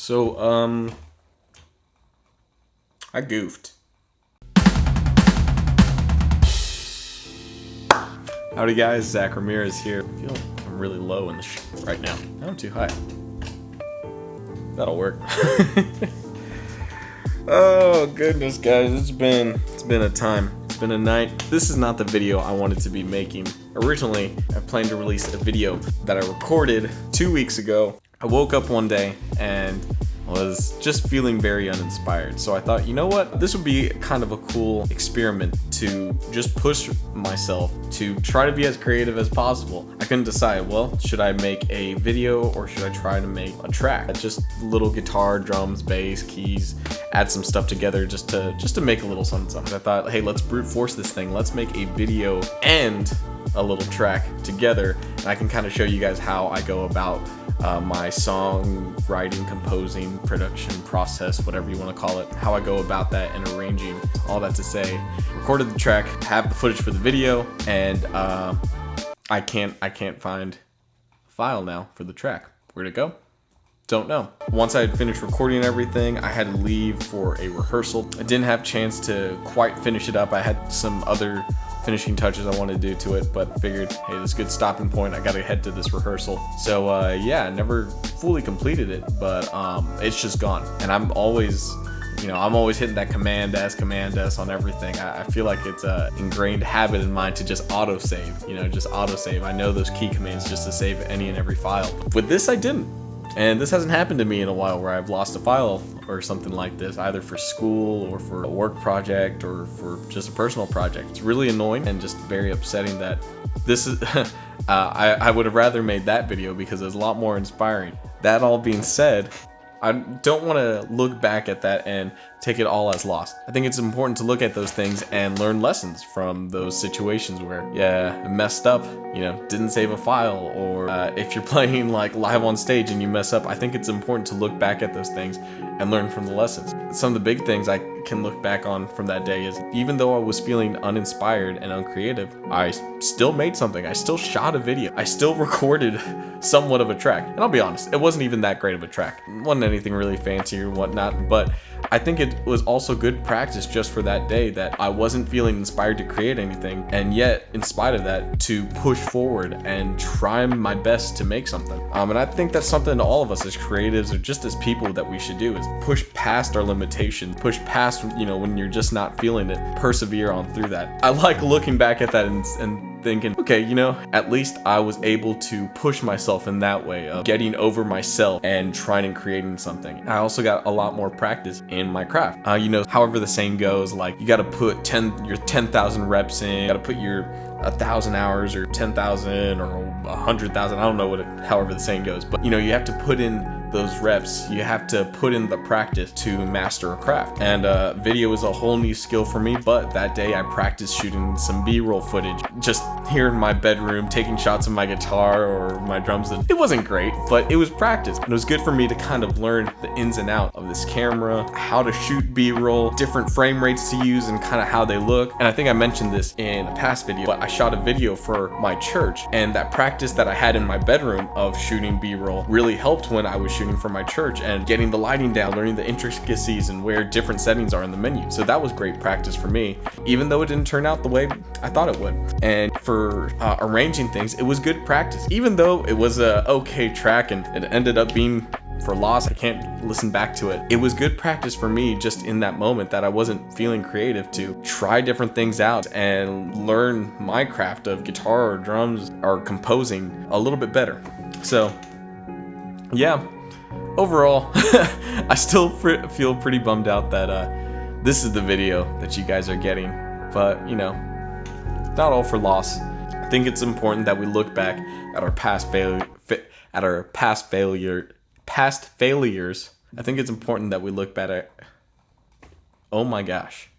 I goofed. Howdy guys, Zach Ramirez here. I feel I'm really low in the right now. I'm too high. That'll work. Oh goodness guys, it's been a time. It's been a night. This is not the video I wanted to be making. Originally, I planned to release a video that I recorded 2 weeks ago. I woke up one day and was just feeling very uninspired. So I thought, you know what? This would be kind of a cool experiment to just push myself to try to be as creative as possible. I couldn't decide, well, should I make a video or should I try to make a track? Just little guitar, drums, bass, keys, add some stuff together just to make a little something. I thought, hey, let's brute force this thing. Let's make a video and a little track together, and I can kind of show you guys how I go about my song writing, composing, production process, whatever you want to call it, how I go about that and arranging. All that to say, recorded the track, have the footage for the video, and I can't find a file now for the track. Where'd it go? Don't know. Once I had finished recording everything, I had to leave for a rehearsal. I didn't have a chance to quite finish it up. I had some other finishing touches I wanted to do to it, but figured, hey, this is a good stopping point. I gotta head to this rehearsal. So yeah, I never fully completed it, but it's just gone. And I'm always hitting that Command S on everything. I feel like it's an ingrained habit in mine to just autosave, just autosave. I know those key commands just to save any and every file. With this, I didn't. And this hasn't happened to me in a while where I've lost a file or something like this, either for school or for a work project or for just a personal project. It's really annoying and just very upsetting that this is, I would have rather made that video because it's a lot more inspiring. That all being said, I don't want to look back at that and take it all as lost. I think it's important to look at those things and learn lessons from those situations where, yeah, I messed up, didn't save a file, or if you're playing like live on stage and you mess up, I think it's important to look back at those things and learn from the lessons. Some of the big things I can look back on from that day is, even though I was feeling uninspired and uncreative, I still made something. I still shot a video. I still recorded somewhat of a track. And I'll be honest, it wasn't even that great of a track. It wasn't anything really fancy or whatnot, but I think it was also good practice just for that day that I wasn't feeling inspired to create anything, and yet in spite of that, to push forward and try my best to make something. And I think that's something all of us as creatives or just as people that we should do, is push past our limitations, push past, when you're just not feeling it, persevere on through that. I like looking back at that and thinking, okay, at least I was able to push myself in that way of getting over myself and trying and creating something. I also got a lot more practice in my craft. However the saying goes, like, you got to put your 10,000 reps in, you got to put your 1,000 hours or 10,000 or 100,000, I don't know however the saying goes, but you have to put in those reps, you have to put in the practice to master a craft. And video is a whole new skill for me, but that day I practiced shooting some B-roll footage just here in my bedroom, taking shots of my guitar or my drums. It wasn't great, but it was practice, and it was good for me to kind of learn the ins and outs of this camera, how to shoot B-roll, different frame rates to use, and kind of how they look. And I think I mentioned this in a past video, but I shot a video for my church, and that practice that I had in my bedroom of shooting B-roll really helped when I was shooting for my church and getting the lighting down, learning the intricacies and where different settings are in the menu. So that was great practice for me, even though it didn't turn out the way I thought it would. And for arranging things, it was good practice, even though it was a okay track and it ended up being for loss. I can't listen back to it. It was good practice for me just in that moment that I wasn't feeling creative, to try different things out and learn my craft of guitar or drums or composing a little bit better. So yeah, overall, I still feel pretty bummed out that this is the video that you guys are getting, but not all for loss. I think it's important that we look back at our past failures. I think it's important that we look back at, oh my gosh.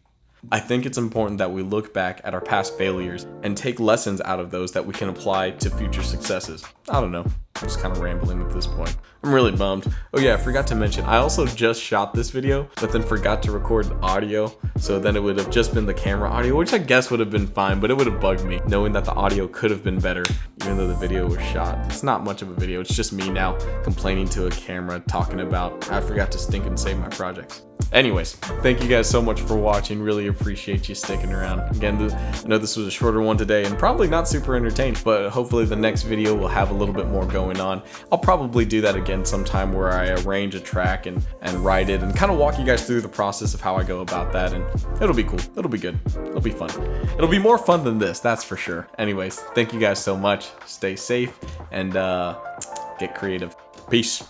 I think it's important that we look back at our past failures and take lessons out of those that we can apply to future successes. I don't know. just kind of rambling at this point. I'm really bummed. Oh yeah, I forgot to mention, I also just shot this video, but then forgot to record the audio. So then it would have just been the camera audio, which I guess would have been fine, but it would have bugged me knowing that the audio could have been better, even though the video was shot. It's not much of a video. It's just me now complaining to a camera, talking about, I forgot to stink and save my projects. Anyways, thank you guys so much for watching. Really appreciate you sticking around. Again, I know this was a shorter one today and probably not super entertaining, but hopefully the next video will have a little bit more going on. I'll probably do that again sometime where I arrange a track and write it and kind of walk you guys through the process of how I go about that, and it'll be cool. It'll be good. It'll be fun. It'll be more fun than this, that's for sure. Anyways, thank you guys so much. Stay safe and get creative. Peace.